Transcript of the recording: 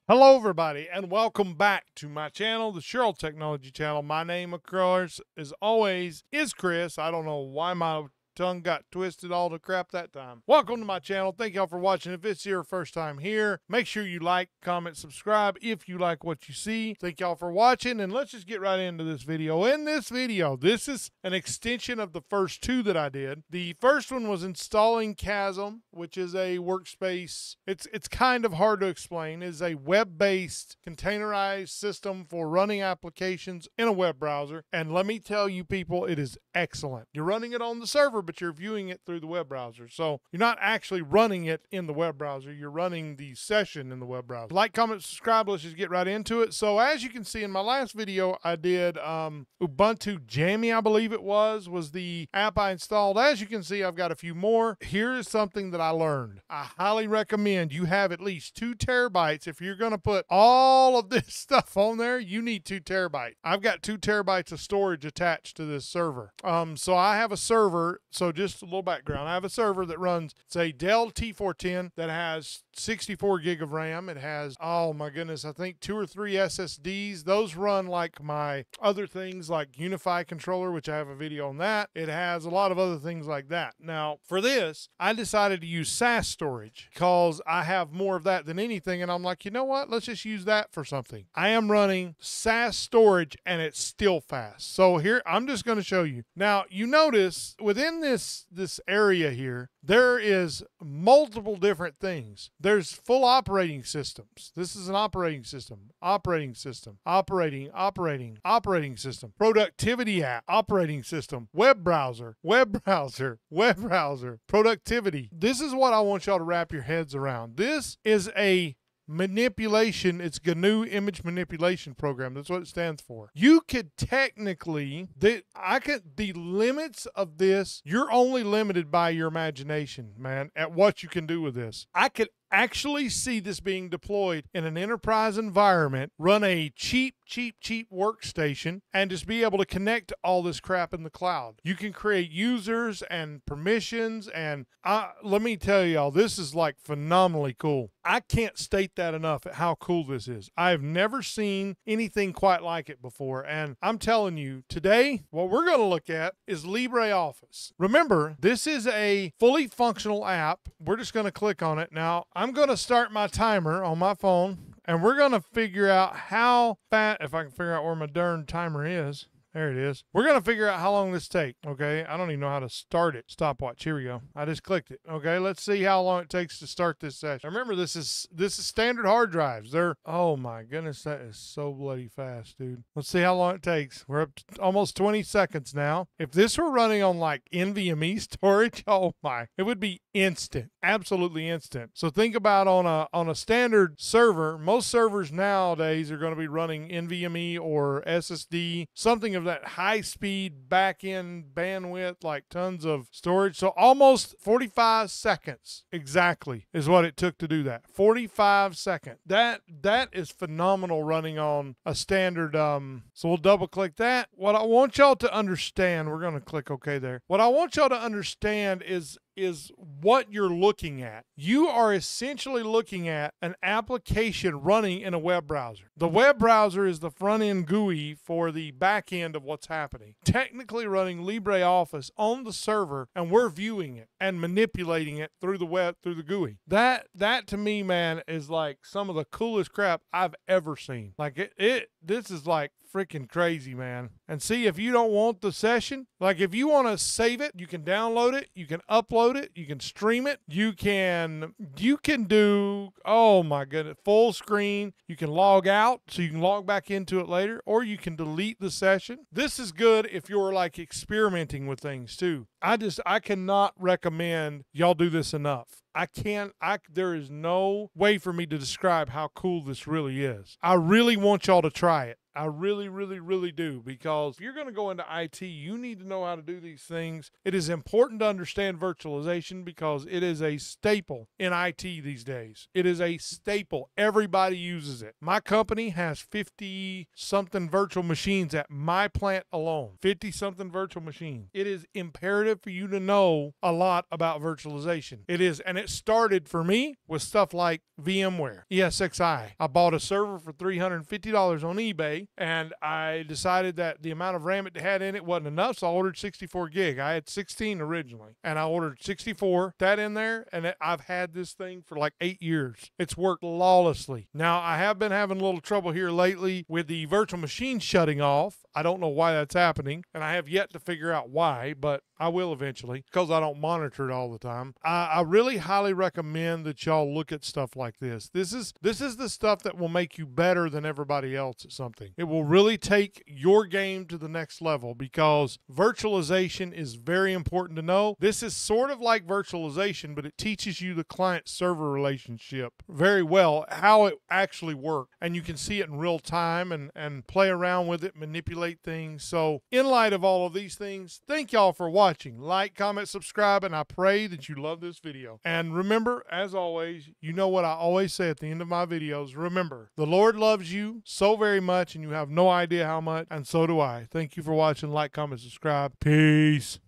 Hello, everybody, and welcome back to my channel, the Cheryl Technology Channel. My name, of course, as always, is Chris. I don't know why my tongue got twisted all to crap that time. Welcome to my channel. Thank y'all for watching. If it's your first time here, make sure you like, comment, subscribe if you like what you see. Thank y'all for watching, and let's just get right into this video. In this video, this is an extension of the first two that I did. The first one was installing Kasm, which is a workspace. It's kind of hard to explain. It's a web-based containerized system for running applications in a web browser. And let me tell you people, it is excellent. You're running it on the server, but you're viewing it through the web browser. So you're not actually running it in the web browser. You're running the session in the web browser. Like, comment, subscribe. Let's just get right into it. So as you can see in my last video, I did Ubuntu Jammy, I believe it was the app I installed. As you can see, I've got a few more. Here is something that I learned. I highly recommend you have at least 2 terabytes. If you're going to put all of this stuff on there, you need 2 terabytes. I've got 2 terabytes of storage attached to this server. So I have a server. So just a little background. I have a server that runs, it's a Dell T410 that has 64 gig of RAM. It has, oh my goodness, I think 2 or 3 SSDs. Those run like my other things like Unify controller, which I have a video on that. It has a lot of other things like that. Now, for this, I decided to use SAS storage because I have more of that than anything. And I'm like, you know what? Let's just use that for something. I am running SAS storage and it's still fast. So here, I'm just going to show you. Now, you notice within this area here, there is multiple different things. There's full operating systems. This is an operating system, operating system, operating system, productivity app, operating system, web browser, productivity. This is what I want y'all to wrap your heads around. This is a manipulation. It's GNU image manipulation program. That's what it stands for. You could technically, the limits of this, you're only limited by your imagination, man, at what you can do with this. I could actually see this being deployed in an enterprise environment, run a cheap workstation, and just be able to connect to all this crap in the cloud. You can create users and permissions, and let me tell y'all, this is like phenomenally cool. I can't state that enough at how cool this is. I've never seen anything quite like it before, and I'm telling you, today, what we're going to look at is LibreOffice. Remember, this is a fully functional app. We're just going to click on it. Now, I'm going to start my timer on my phone, and we're going to figure out how fast, if I can figure out where my darn timer is. There it is. We're going to figure out how long this takes, okay? I don't even know how to start it. Stopwatch. Here we go. I just clicked it, okay? Let's see how long it takes to start this session. Remember, this is standard hard drives. Oh my goodness, that is so bloody fast, dude. Let's see how long it takes. We're up to almost 20 seconds now. If this were running on like NVMe storage, oh my, it would be instant. Absolutely instant. So think about on a standard server, most servers nowadays are going to be running NVMe or SSD, something of that high-speed back-end bandwidth, like tons of storage. So almost 45 seconds exactly is what it took to do that. 45 seconds. That is phenomenal running on a standard. So we'll double-click that. What I want y'all to understand, we're going to click OK there. What I want y'all to understand is what you're looking at. You are essentially looking at an application running in a web browser. The web browser is the front-end GUI for the back end of what's happening. Technically running LibreOffice on the server, and we're viewing it and manipulating it through the web, through the GUI. That to me, man, is like some of the coolest crap I've ever seen. Like this is like freaking crazy, man. And see, if you don't want the session, like if you want to save it, you can download it, you can upload it, you can stream it, you can do, oh my goodness, full screen. You can log out so you can log back into it later, or you can delete the session. This is good if you're like experimenting with things too. I cannot recommend y'all do this enough. There is no way for me to describe how cool this really is. I really want y'all to try it. I really, really, really do, because if you're going to go into IT, you need to know how to do these things. It is important to understand virtualization because it is a staple in IT these days. It is a staple. Everybody uses it. My company has 50-something virtual machines at my plant alone. 50-something virtual machines. It is imperative for you to know a lot about virtualization. It is, and it started for me with stuff like VMware, ESXi. I bought a server for $350 on eBay, and I decided that the amount of RAM it had in it wasn't enough, so I ordered 64 gig. I had 16 originally, and I ordered 64, that in there, and I've had this thing for like 8 years. It's worked flawlessly. Now, I have been having a little trouble here lately with the virtual machine shutting off. I don't know why that's happening, and I have yet to figure out why, but I will eventually, because I don't monitor it all the time. I really highly recommend that y'all look at stuff like this. This is the stuff that will make you better than everybody else at something. It will really take your game to the next level, because virtualization is very important to know. This is sort of like virtualization, but it teaches you the client-server relationship very well, how it actually works, and you can see it in real time and play around with it, manipulate things. So in light of all of these things, thank y'all for watching. Like, comment, subscribe, and I pray that you love this video. And remember, as always, you know what I always say at the end of my videos, remember, the Lord loves you so very much, and you have no idea how much, and so do I. Thank you for watching. Like, comment, subscribe. Peace.